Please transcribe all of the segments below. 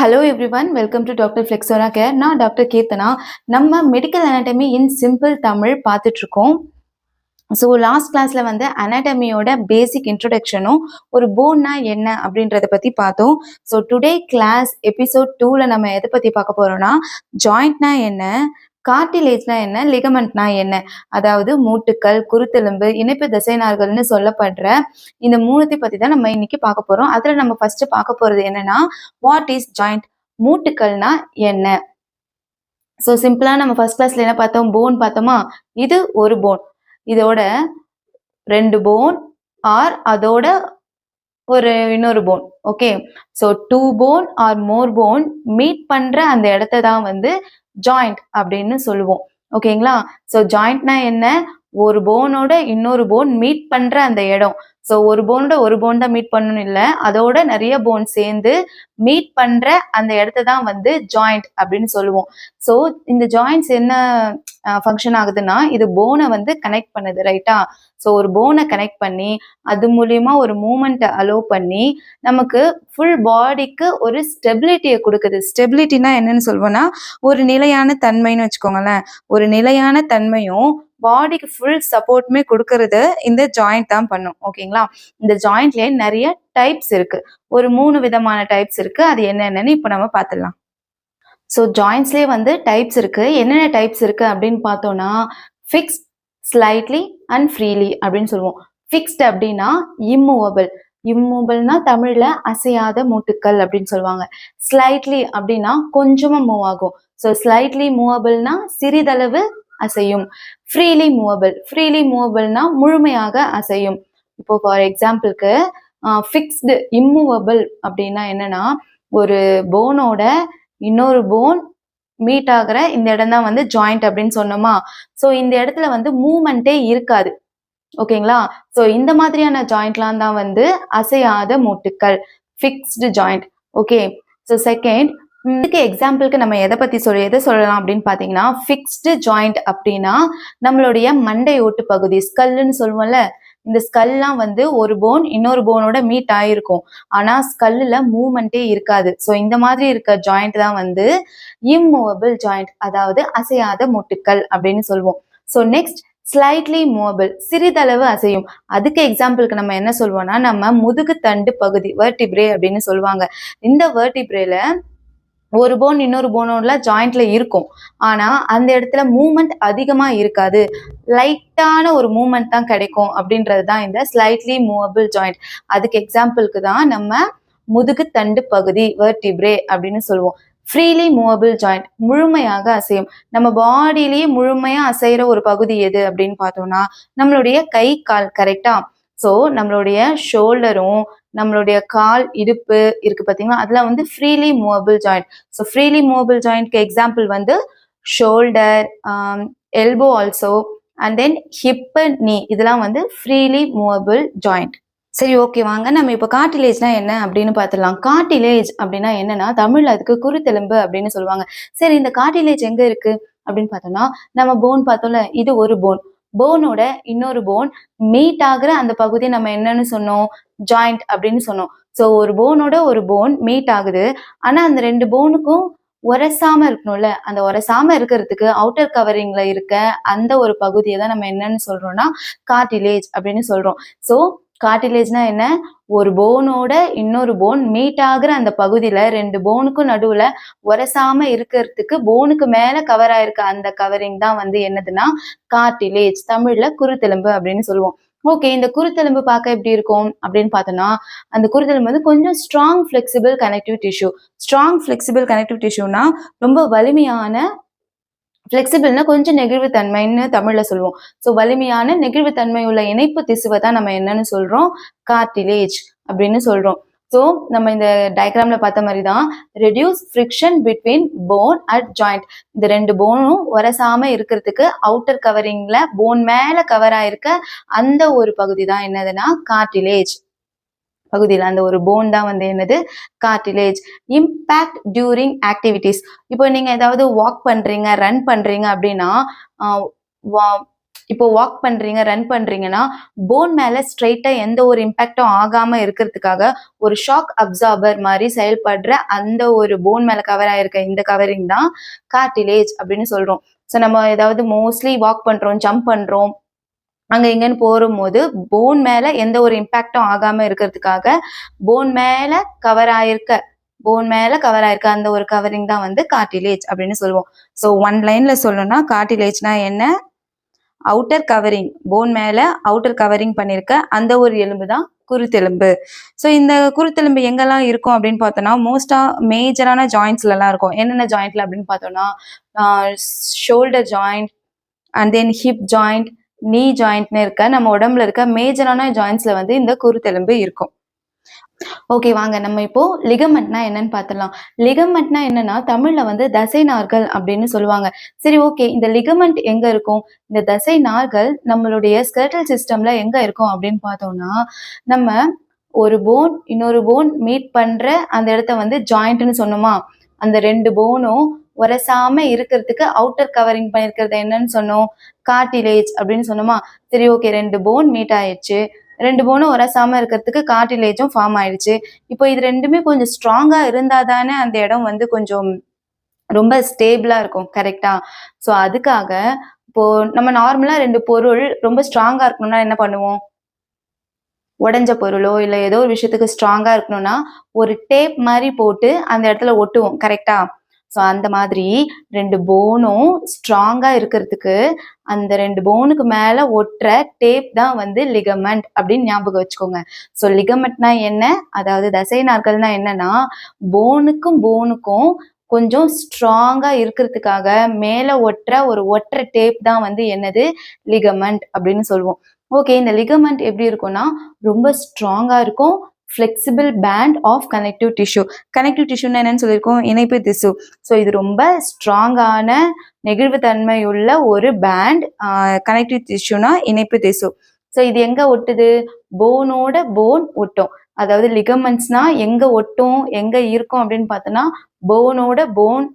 Hello everyone, welcome to Dr. Flexora Care. நான் doctor Keerthana. நம்ம medical anatomy இன் simple Tamil பார்த்துட்டு இருக்கோம். ஸோ லாஸ்ட் கிளாஸ்ல வந்து அனாட்டமியோட பேசிக் இன்ட்ரொடக்ஷனும் ஒரு போன்னா என்ன அப்படின்றத பத்தி பார்த்தோம். ஸோ டுடே கிளாஸ் எபிசோட் 2ல நம்ம எதை பத்தி பார்க்க போறோம்னா ஜாயிண்ட்னா என்ன, கார்டிலேஜ்னா என்ன, லிகமெண்ட்னா என்ன, அதாவது மூட்டுக்கள், குருத்தெலும்பு, இணைப்பு தசைநார்கள்னு சொல்லப்படுற இந்த மூணுத்தை பத்தி தான் நம்ம இன்னைக்கு பார்க்க போறோம். அதுல நம்ம ஃபர்ஸ்ட் பார்க்க போறது என்னன்னா வாட் இஸ் ஜாயிண்ட், மூட்டுக்கள்னா என்ன. ஸோ சிம்பிளா நம்ம ஃபர்ஸ்ட் கிளாஸ்ல என்ன பார்த்தோம், போன் பார்த்தோமா. இது ஒரு போன், இதோட 2 போன் ஆர் அதோட ஒரு இன்னொரு bone. Okay, so 2 bone or more bone meet பண்ற அந்த இடத்த தான் வந்து ஜாயிண்ட் அப்படின்னு சொல்லுவோம். ஓகேங்களா. ஸோ ஜாயிண்ட்னா என்ன, ஒரு போனோட இன்னொரு போன் மீட் பண்ற அந்த இடம். ஸோ ஒரு போனோட ஒரு போன் தான் மீட் பண்ணணும் இல்லை, அதோட நிறைய போன் சேர்ந்து மீட் பண்ற அந்த இடத்த தான் வந்து ஜாயிண்ட் அப்படின்னு சொல்லுவோம். ஸோ இந்த ஜாயிண்ட்ஸ் என்ன ஃபங்க்ஷன் ஆகுதுன்னா, இது போனை வந்து கனெக்ட் பண்ணுது, ரைட்டா. ஸோ ஒரு போனை கனெக்ட் பண்ணி அது மூலியமா ஒரு மூமெண்ட்டை அலோவ் பண்ணி நமக்கு ஃபுல் பாடிக்கு ஒரு ஸ்டெபிலிட்டியை கொடுக்குது. ஸ்டெபிலிட்டினா என்னன்னு சொல்வோம்னா ஒரு நிலையான தன்மைன்னு வச்சுக்கோங்களேன். ஒரு நிலையான தன்மையும் பாடிக்கு ஃபுல் சப்போர்ட்டுமே கொடுக்கறது இந்த ஜாயிண்ட் தான் பண்ணும். ஓகேங்களா. இந்த ஜாயிண்ட்லயே நிறைய டைப்ஸ் இருக்கு, ஒரு 3 விதமான டைப்ஸ் இருக்கு. அது என்னென்னு இப்போ நம்ம பார்த்துடலாம். ஸோ ஜாயிண்ட்ஸ்லேயே வந்து டைப்ஸ் இருக்கு. என்னென்ன டைப்ஸ் இருக்கு அப்படின்னு பார்த்தோம்னா ஃபிக்ஸ்ட், ஸ்லைட்லி அண்ட் ஃப்ரீலி அப்படின்னு சொல்லுவோம். ஃபிக்ஸ்ட் அப்படின்னா இம்மூவபிள், இம்மூவபிள்னா தமிழ்ல அசையாத மூட்டுக்கள் அப்படின்னு சொல்லுவாங்க. ஸ்லைட்லி அப்படின்னா கொஞ்சமா மூவ் ஆகும். ஸோ ஸ்லைட்லி மூவபிள்னா சிறிதளவு அசையும். ஃப்ரீலி மூவபிள், ஃப்ரீலி மூவபிள்னா முழுமையாக அசையும். இப்போ ஃபார் எக்ஸாம்பிளுக்கு ஃபிக்ஸ்டு இம்மூவபிள் அப்படின்னா என்னன்னா, ஒரு போனோட இன்னொரு போன் மீட் ஆகிற இந்த இடம் தான் வந்து ஜாயிண்ட் அப்படின்னு சொன்னோமா. ஸோ இந்த இடத்துல வந்து மூமெண்டே இருக்காது. ஓகேங்களா. ஸோ இந்த மாதிரியான ஜாயிண்ட்லாம் தான் வந்து அசையாத மூட்டுக்கள், fixed joint. Okay. So second, இதுக்கு எக்ஸாம்பிளுக்கு நம்ம எதை சொல்லலாம் அப்படின்னு பார்த்தீங்கன்னா, ஃபிக்ஸ்டு ஜாயிண்ட் அப்படின்னா நம்மளுடைய மண்டை ஓட்டு பகுதி, ஸ்கல்லுன்னு சொல்லுவோம்ல. இந்த ஸ்கல்லாம் வந்து ஒரு போன் இன்னொரு போனோட மீட் ஆயிருக்கும், ஆனா ஸ்கல்லுல மூவ்மெண்டே இருக்காது. ஸோ இந்த மாதிரி இருக்க ஜாயிண்ட் தான் வந்து இம்மூவபிள் ஜாயிண்ட், அதாவது அசையாத மூட்டுக்கள் அப்படின்னு சொல்லுவோம். ஸோ நெக்ஸ்ட், ஸ்லைட்லி மூவபிள், சிறிதளவு அசையும். அதுக்கு எக்ஸாம்பிளுக்கு நம்ம என்ன சொல்லுவோம்னா, நம்ம முதுகு தண்டு பகுதி, வெர்டிப்ரே அப்படின்னு சொல்லுவாங்க. இந்த வெர்டிப்ரேல ஒரு போன் இன்னொரு போனோட ஜாயிண்ட்ல இருக்கும், ஆனா அந்த இடத்துல மூவ்மெண்ட் அதிகமா இருக்காது, லைட்டான ஒரு மூவ்மெண்ட் தான் கிடைக்கும். அப்படின்றது தான் இந்த ஸ்லைட்லி மூவபிள் ஜாயிண்ட். அதுக்கு எக்ஸாம்பிளுக்கு தான் நம்ம முதுகு தண்டு பகுதி, வெர்டிப்ரே அப்படின்னு சொல்லுவோம். ஃப்ரீலி மூவபிள் ஜாயிண்ட், முழுமையாக அசையும். நம்ம பாடியிலேயே முழுமையா அசைகிற ஒரு பகுதி எது அப்படின்னு பார்த்தோம்னா நம்மளுடைய கை கால், கரெக்டா. ஸோ நம்மளுடைய ஷோல்டரும் நம்மளுடைய கால், இடுப்பு இருக்கு பார்த்தீங்களா, அதெல்லாம் வந்து freely movable joint. So freely movable ஜாயிண்ட்க்கு எக்ஸாம்பிள் வந்து shoulder, elbow also, and then hip, knee, இதெல்லாம் வந்து ஃப்ரீலி மூவபிள் ஜாயிண்ட். சரி, ஓகே, வாங்க நம்ம இப்போ கார்டிலேஜ்னா என்ன அப்படின்னு பார்த்துடலாம். கார்டிலேஜ் அப்படின்னா என்னன்னா, தமிழ்ல அதுக்கு குருத்தெலும்பு அப்படின்னு சொல்லுவாங்க. சரி, இந்த கார்டிலேஜ் எங்க இருக்கு அப்படின்னு பார்த்தோம்னா, நம்ம போன் பார்த்தோம்ல, இது ஒரு போன், போனோட இன்னொரு போன் மீட் ஆகுற அந்த பகுதியை நம்ம என்னன்னு சொன்னோம், ஜாயிண்ட் அப்படின்னு சொன்னோம். ஸோ ஒரு போனோட ஒரு போன் மீட் ஆகுது, ஆனா அந்த 2 போனுக்கும் உரசாம இருக்கணும்ல, அந்த உரசாம இருக்கிறதுக்கு அவுட்டர் கவரிங்ல இருக்க அந்த ஒரு பகுதியை தான் நம்ம என்னன்னு சொல்றோம்னா கார்டிலேஜ் அப்படின்னு சொல்றோம். ஸோ கார்டிலேஜ்னா என்ன, ஒரு போனோட இன்னொரு போன் மீட் ஆகுற அந்த பகுதியில 2 போனுக்கும் நடுவுல உரசாம இருக்கிறதுக்கு போனுக்கு மேல கவர் ஆயிருக்க அந்த கவரிங் தான் வந்து என்னதுன்னா கார்டிலேஜ், தமிழ்ல குருத்தெலும்பு அப்படின்னு சொல்லுவோம். ஓகே, இந்த குருத்தெலும்பு பார்க்க எப்படி இருக்கும் அப்படின்னு பார்த்தோம்னா, அந்த குருத்தெலும்பு வந்து கொஞ்சம் strong flexible connective tissue. Strong flexible connective டிஷ்யூனா ரொம்ப வலிமையான, ஃபிளெக்சிபிள்னா கொஞ்சம் நெகிழ்வு தன்மைன்னு தமிழ்ல சொல்லுவோம். ஸோ வலிமையான நெகிழ்வு தன்மை உள்ள இணைப்பு திசுவை தான் நம்ம என்னன்னு சொல்றோம், கார்டிலேஜ் அப்படின்னு சொல்றோம். ஸோ நம்ம இந்த டயக்ராம்ல பார்த்த மாதிரி தான், reduce friction between phone at joint. இந்த 2 போனும் உரசாம இருக்கிறதுக்கு அவுட்டர் கவரிங்ல போன் மேல கவர் ஆயிருக்க அந்த ஒரு பகுதி தான் என்னதுன்னா கார்டிலேஜ் பகுதியில் அந்த ஒரு போன் தான் வந்து என்னது கார்டிலேஜ். இம்பேக்ட் டியூரிங் ஆக்டிவிட்டிஸ், இப்போ நீங்க ஏதாவது வாக் பண்றீங்க, ரன் பண்றீங்க அப்படின்னா இப்போ வாக் பண்றீங்க, ரன் பண்றீங்கன்னா போன் மேல ஸ்ட்ரைட்டா எந்த ஒரு இம்பாக்டும் ஆகாம இருக்கிறதுக்காக ஒரு ஷாக் அப்சார்பர் மாதிரி செயல்படுற அந்த ஒரு போன் மேல கவர் ஆயிருக்க இந்த கவரிங் தான் கார்டிலேஜ் அப்படின்னு சொல்றோம். ஸோ நம்ம ஏதாவது மோஸ்ட்லி வாக் பண்றோம், ஜம்ப் பண்றோம், அங்க இங்கன்னு போகும்போது போன் மேல எந்த ஒரு இம்பாக்டும் ஆகாம இருக்கிறதுக்காக போன் மேல கவர் ஆயிருக்க அந்த ஒரு கவரிங் தான் வந்து கார்டிலேஜ் அப்படின்னு சொல்லுவோம். ஸோ ஒன் லைன்ல சொல்லணும்னா கார்டிலேஜ்னா என்ன? அவுட்டர் கவரிங், போன் மேல அவுட்டர் கவரிங் பண்ணிருக்க அந்த ஒரு எலும்பு தான் குருத்தெலும்பு. ஸோ இந்த குருத்தெலும்பு எங்கெல்லாம் இருக்கும் அப்படின்னு பார்த்தோம்னா மோஸ்டா மேஜரான ஜாயிண்ட்ஸ்ல எல்லாம் இருக்கும். என்னென்ன ஜாயிண்ட்ல அப்படின்னு பார்த்தோம்னா shoulder joint and then hip joint, நீ ஜாயிண்ட்னு இருக்க நம்ம உடம்புல இருக்க மேஜரான ஜாயிண்ட்ஸ்ல வந்து இந்த குருத்தெலும்பு இருக்கும். ஓகே, வாங்க நம்ம இப்போ லிகமெண்ட்னா என்னன்னு பார்த்துடலாம். லிகமெண்ட்னா என்னன்னா தமிழ்ல வந்து தசை நார்கள் அப்படின்னு சொல்லுவாங்க. சரி, ஓகே, இந்த லிகமெண்ட் எங்க இருக்கும்? இந்த தசை நார்கள் நம்மளுடைய ஸ்கெலட்டல் சிஸ்டம்ல எங்க இருக்கும் அப்படின்னு பார்த்தோம்னா, நம்ம ஒரு போன் இன்னொரு போன் மீட் பண்ற அந்த இடத்த வந்து ஜாயிண்ட்னு சொன்னோமா, அந்த ரெண்டு போனும் உரசாம இருக்கிறதுக்கு அவுட்டர் கவரிங் பண்ணிருக்கிறது என்னன்னு சொன்னோம்? கார்டிலேஜ் அப்படின்னு சொன்னோமா. சரி, ஓகே, ரெண்டு போன் மீட் ஆயிடுச்சு, ரெண்டு போனும் உரசாம இருக்கிறதுக்கு கார்டிலேஜும் ஃபார்ம் ஆயிடுச்சு. இப்போ இது ரெண்டுமே கொஞ்சம் ஸ்ட்ராங்கா இருந்தா தானே அந்த இடம் வந்து கொஞ்சம் ரொம்ப ஸ்டேபிளா இருக்கும், கரெக்டா? ஸோ அதுக்காக இப்போ நம்ம நார்மலா ரெண்டு பொருள் ரொம்ப ஸ்ட்ராங்கா இருக்கணும்னா என்ன பண்ணுவோம்? உடஞ்ச பொருளோ இல்ல ஏதோ ஒரு விஷயத்துக்கு ஸ்ட்ராங்கா இருக்கணும்னா ஒரு டேப் மாதிரி போட்டு அந்த இடத்துல ஒட்டுவோம், கரெக்டா? ஸோ அந்த மாதிரி ரெண்டு போனும் ஸ்ட்ராங்கா இருக்கிறதுக்கு அந்த ரெண்டு போனுக்கு மேல ஒட்டுற டேப் தான் வந்து லிகமெண்ட் அப்படின்னு ஞாபகம் வச்சுக்கோங்க. ஸோ லிகமெண்ட்னா என்ன? அதாவது தசை நார்கள்னா என்னன்னா போனுக்கும் கொஞ்சம் ஸ்ட்ராங்கா இருக்கிறதுக்காக மேல ஒட்டுற டேப் தான் வந்து என்னது? லிகமெண்ட் அப்படின்னு சொல்லுவோம். ஓகே, இந்த லிகமெண்ட் எப்படி இருக்கும்னா ரொம்ப ஸ்ட்ராங்கா இருக்கும். Flexible band of connective tissue. Connective டிஷ்யூன்னா என்னன்னு சொல்லியிருக்கோம்? இணைப்பு திசு. ஸோ இது ரொம்ப ஸ்ட்ராங்கான நெகிழ்வுத்தன்மையுள்ள ஒரு பேண்ட். கனெக்டிவ் டிஷ்யூனா இணைப்பு திசு. ஸோ இது எங்க ஒட்டுது? போனோட போன் ஒட்டும். அதாவது லிகமெண்ட்ஸ்னா எங்க ஒட்டும், எங்க இருக்கும் அப்படின்னு பார்த்தோன்னா போனோட போன்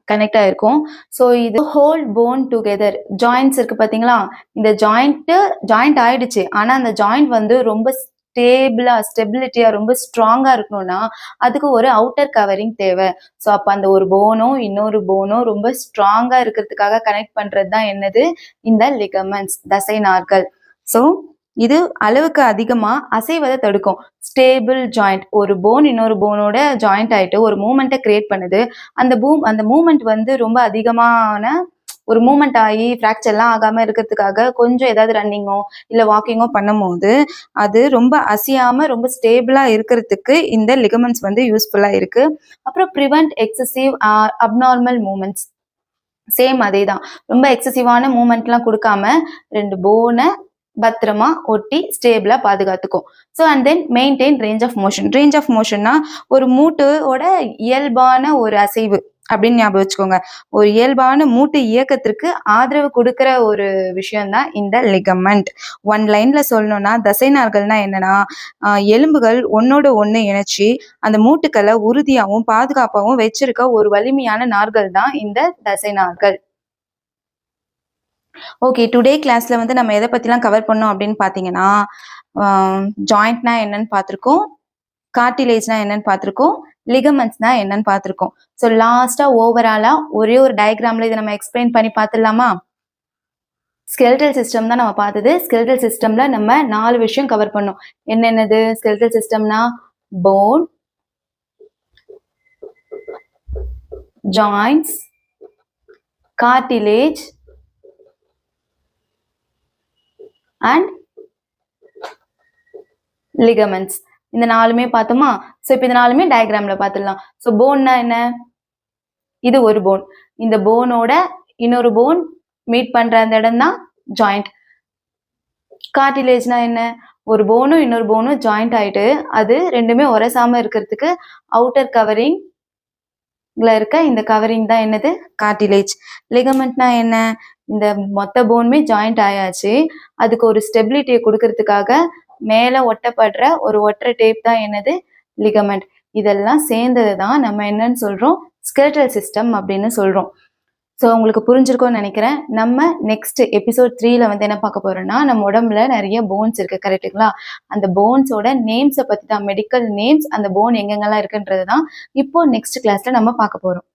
கனெக்ட் ஆயிருக்கும். ஸோ இது ஹோல் போன் டுகெதர். ஜாயிண்ட்ஸ் இருக்கு பார்த்தீங்களா? இந்த ஜாயிண்ட் ஆயிடுச்சு, ஆனா அந்த ஜாயிண்ட் வந்து ரொம்ப ஸ்டெபிலிட்டியா ரொம்ப ஸ்ட்ராங்கா இருக்கணும்னா அதுக்கு ஒரு அவுட்டர் கவரிங் தேவை. ஸோ அப்ப அந்த ஒரு போனும் இன்னொரு போனும் ரொம்ப ஸ்ட்ராங்கா இருக்கிறதுக்காக கனெக்ட் பண்றது தான் என்னது? இந்த லிகமெண்ட்ஸ், தசை நார்கள். ஸோ இது அளவுக்கு அதிகமா அசைவதை தடுக்கும். ஸ்டேபிள் ஜாயிண்ட், ஒரு போன் இன்னொரு போனோட ஜாயிண்ட் ஆயிட்டு ஒரு மூமெண்ட்டை கிரியேட் பண்ணுது. அந்த மூமெண்ட் வந்து ரொம்ப அதிகமான ஒரு மூமெண்ட் ஆகி ஃப்ராக்சர்லாம் ஆகாம இருக்கிறதுக்காக கொஞ்சம் ஏதாவது ரன்னிங்கோ இல்ல வாக்கிங்கோ பண்ணும்போது அது ரொம்ப அசையாம ரொம்ப ஸ்டேபிளா இருக்கிறதுக்கு இந்த லிகமெண்ட்ஸ் வந்து யூஸ்ஃபுல்லா இருக்கு. அப்புறம் prevent excessive abnormal moments. Same அதே தான், ரொம்ப எக்ஸசிவான மூமெண்ட்லாம் கொடுக்காம ரெண்டு போனை பத்திரமா ஒட்டி ஸ்டேபிளா பாதுகாத்துக்கும். So and then maintain range of motion. Range of மோஷன்னா ஒரு மூட்டோட இயல்பான ஒரு அசைவு அப்படின்னு ஞாபகம் வச்சுக்கோங்க. ஒரு இயல்பான மூட்டு இயக்கத்திற்கு ஆதரவு கொடுக்கிற ஒரு விஷயம் தான் இந்த லிகமெண்ட். ஒன் லைன்ல சொல்லணும்னா தசை நார்கள்னா என்னன்னா எலும்புகள் ஒன்னோட ஒண்ணு இணைச்சி அந்த மூட்டுக்களை உறுதியாகவும் பாதுகாப்பாகவும் வச்சிருக்க ஒரு வலிமையான நார்கள் தான் இந்த தசை நார்கள். ஓகே, டுடே கிளாஸ்ல வந்து நம்ம எதை பத்திலாம் கவர் பண்ணோம் அப்படின்னு பாத்தீங்கன்னா ஜாயிண்ட்னா என்னன்னு பார்த்திருக்கோம், கார்டிலேஜ்னா என்னன்னு பார்த்திருக்கோம், லிகமெண்ட்ஸ்னா என்னன்னு பார்த்திருக்கோம். ஸோ லாஸ்டா ஓவராலா ஒரே ஒரு டயக்ராம்ல இதை நம்ம எக்ஸ்பிளைன் பண்ணி பார்த்துடலாமா? ஸ்கெலட்டல் சிஸ்டம் தான் நம்ம பார்த்தது. ஸ்கெலட்டல் சிஸ்டம்ல நம்ம 4 விஷயம் கவர் பண்ணோம். என்னென்னது ஸ்கெலட்டல் சிஸ்டம்னா? Bone, joints, cartilage and ligaments. இந்த 4மே பார்த்தோமா? ஸோ இப்போ இந்த 4மே டயக்ராம்ல பார்த்துடலாம். ஸோ போன்னா என்ன? இது ஒரு போன். இந்த போனோட இன்னொரு போன் மீட் பண்ற அந்த இடம் தான் ஜாயிண்ட். கார்டிலேஜ்னா என்ன? ஒரு போனும் இன்னொரு போனும் ஜாயிண்ட் ஆயிட்டு அது ரெண்டுமே உரசாம இருக்கிறதுக்கு அவுட்டர் கவரிங்ல இருக்க இந்த கவரிங் தான் என்னது? கார்டிலேஜ். லிகமெண்ட்னா என்ன? இந்த மொத்த போனுமே ஜாயிண்ட் ஆயாச்சு, அதுக்கு ஒரு ஸ்டெபிலிட்டியை கொடுக்கறதுக்காக மேல ஒட்டப்படுற ஒரு ஒற்றை டேப் தான் என்னது? லிகமெண்ட். இதெல்லாம் சேர்ந்தது தான் நம்ம என்னன்னு சொல்றோம்? ஸ்கெலட்டல் சிஸ்டம் அப்படின்னு சொல்றோம். ஸோ உங்களுக்கு புரிஞ்சிருக்கும்னு நினைக்கிறேன். நம்ம நெக்ஸ்ட் எபிசோட் 3ல வந்து என்ன பார்க்க போறோம்னா, நம்ம உடம்புல நிறைய போன்ஸ் இருக்கு கரெக்ட்டுங்களா? அந்த போன்ஸோட நேம்ஸை பத்தி தான், மெடிக்கல் நேம்ஸ், அந்த போன் எங்கெங்கெல்லாம் இருக்குன்றது தான் இப்போ நெக்ஸ்ட் கிளாஸ்ல நம்ம பார்க்க போறோம்.